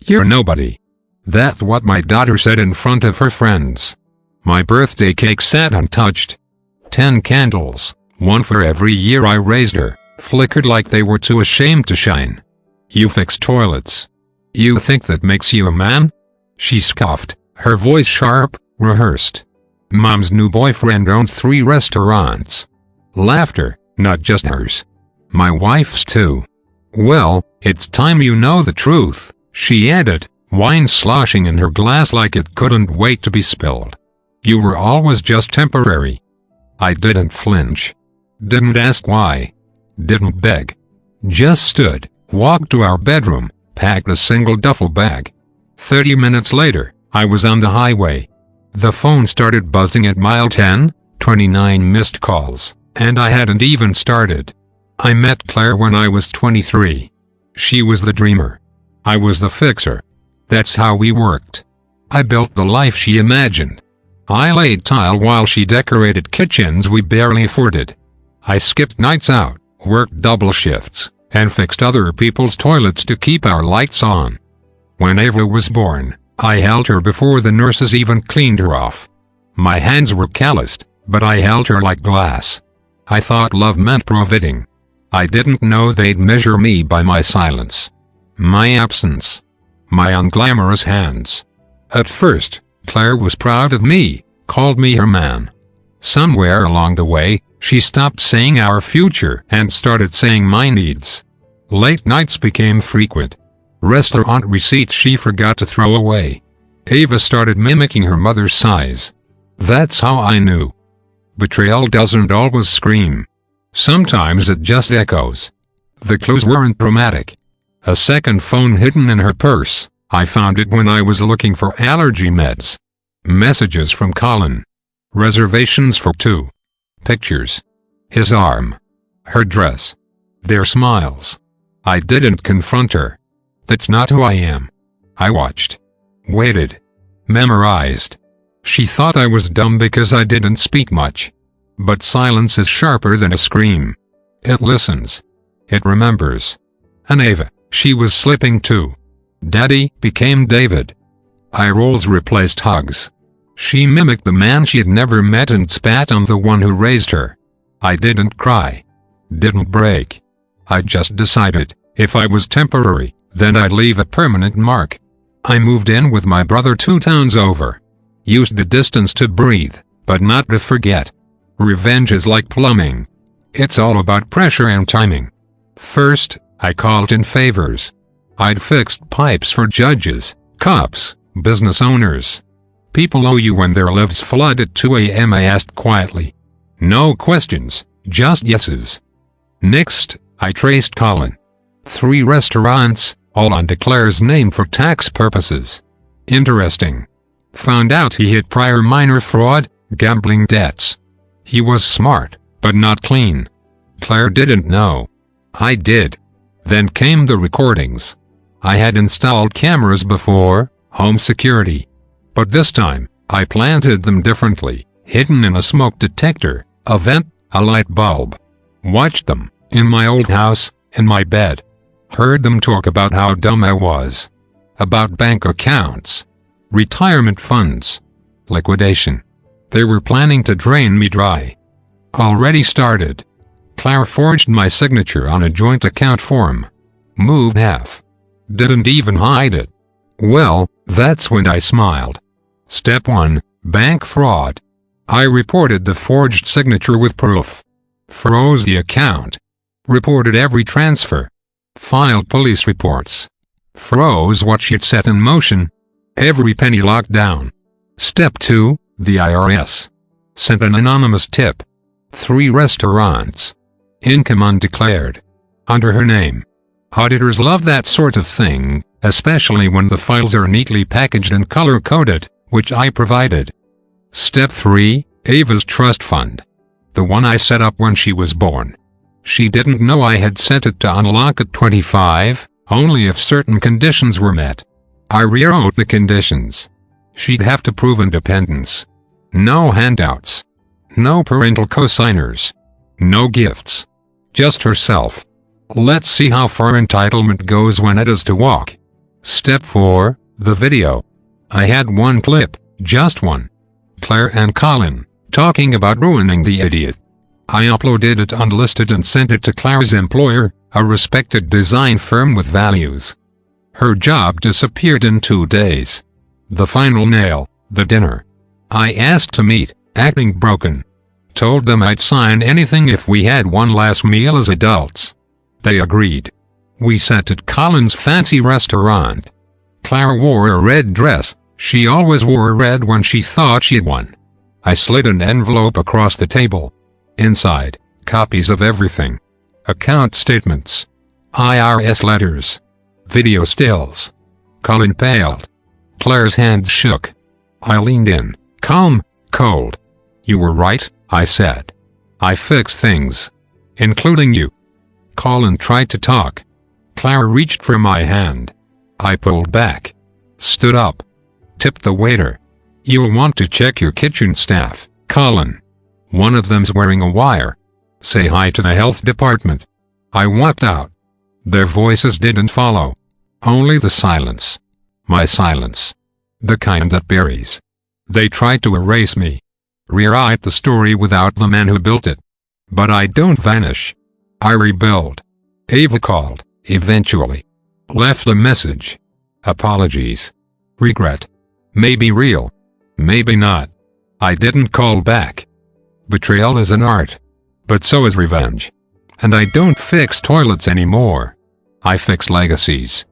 You're nobody. That's what my daughter said in front of her friends. My birthday cake sat untouched. 10 candles, one for every year I raised her, flickered like they were too ashamed to shine. You fix toilets. You think that makes you a man? She scoffed, her voice sharp, rehearsed. Mom's new boyfriend owns 3 restaurants. Laughter, not just hers. My wife's too. Well, it's time you know the truth, she added, wine sloshing in her glass like it couldn't wait to be spilled. You were always just temporary. I didn't flinch. Didn't ask why. Didn't beg. Just stood, walked to our bedroom, packed a single duffel bag. 30 minutes later, I was on the highway. The phone started buzzing at mile 10, 29 missed calls, and I hadn't even started. I met Claire when I was 23. She was the dreamer. I was the fixer. That's how we worked. I built the life she imagined. I laid tile while she decorated kitchens we barely afforded. I skipped nights out, worked double shifts, and fixed other people's toilets to keep our lights on. When Ava was born, I held her before the nurses even cleaned her off. My hands were calloused, but I held her like glass. I thought love meant providing. I didn't know they'd measure me by my silence, my absence, my unglamorous hands. At first, Claire was proud of me, called me her man. Somewhere along the way, she stopped saying our future and started saying my needs. Late nights became frequent. Restaurant receipts she forgot to throw away. Ava started mimicking her mother's sighs. That's how I knew. Betrayal doesn't always scream. Sometimes it just echoes. The clues weren't dramatic. A second phone hidden in her purse. I found it when I was looking for allergy meds. Messages from Colin. Reservations for 2. Pictures. His arm. Her dress. Their smiles. I didn't confront her. That's not who I am. I watched. Waited. Memorized. She thought I was dumb because I didn't speak much. But silence is sharper than a scream. It listens. It remembers. And Ava, she was slipping too. Daddy became David. Eye rolls replaced hugs. She mimicked the man she had never met and spat on the one who raised her. I didn't cry. Didn't break. I just decided, if I was temporary, then I'd leave a permanent mark. I moved in with my brother 2 towns over. Used the distance to breathe, but not to forget. Revenge is like plumbing. It's all about pressure and timing. First, I called in favors. I'd fixed pipes for judges, cops, business owners. People owe you when their lives flood at 2 a.m. I asked quietly. No questions, just yeses. Next, I traced Colin. 3 restaurants, all under Claire's name for tax purposes. Interesting. Found out he had prior minor fraud, gambling debts. He was smart, but not clean. Claire didn't know. I did. Then came the recordings. I had installed cameras before, home security. But this time, I planted them differently, hidden in a smoke detector, a vent, a light bulb. Watched them, in my old house, in my bed. Heard them talk about how dumb I was. About bank accounts. Retirement funds. Liquidation. They were planning to drain me dry. Already started. Claire forged my signature on a joint account form. Moved half. Didn't even hide it. Well, that's when I smiled. Step 1, bank fraud. I reported the forged signature with proof. Froze the account. Reported every transfer. Filed police reports. Froze what she'd set in motion. Every penny locked down. Step 2, the IRS. Sent an anonymous tip. 3 restaurants. Income undeclared. Under her name. Auditors love that sort of thing, especially when the files are neatly packaged and color-coded, which I provided. Step 3, Ava's trust fund. The one I set up when she was born. She didn't know I had set it to unlock at 25, only if certain conditions were met. I rewrote the conditions. She'd have to prove independence. No handouts. No parental co-signers. No gifts. Just herself. Let's see how far entitlement goes when it is to walk. Step 4, the video. I had one clip, just one. Claire and Colin, talking about ruining the idiot. I uploaded it unlisted and sent it to Claire's employer, a respected design firm with values. Her job disappeared in 2 days. The final nail, the dinner. I asked to meet, acting broken. Told them I'd sign anything if we had one last meal as adults. They agreed. We sat at Colin's fancy restaurant. Claire wore a red dress. She always wore red when she thought she'd won. I slid an envelope across the table. Inside, copies of everything. Account statements. IRS letters. Video stills. Colin paled. Claire's hands shook. I leaned in, calm, cold. You were right, I said. I fixed things. Including you. Colin tried to talk. Claire reached for my hand. I pulled back. Stood up. Tipped the waiter. You'll want to check your kitchen staff, Colin. One of them's wearing a wire. Say hi to the health department. I walked out. Their voices didn't follow. Only the silence. My silence. The kind that buries. They tried to erase me. Rewrite the story without the man who built it. But I don't vanish. I rebuild. Ava called, eventually. Left a message. Apologies. Regret. Maybe real. Maybe not. I didn't call back. Betrayal is an art. But so is revenge. And I don't fix toilets anymore. I fix legacies.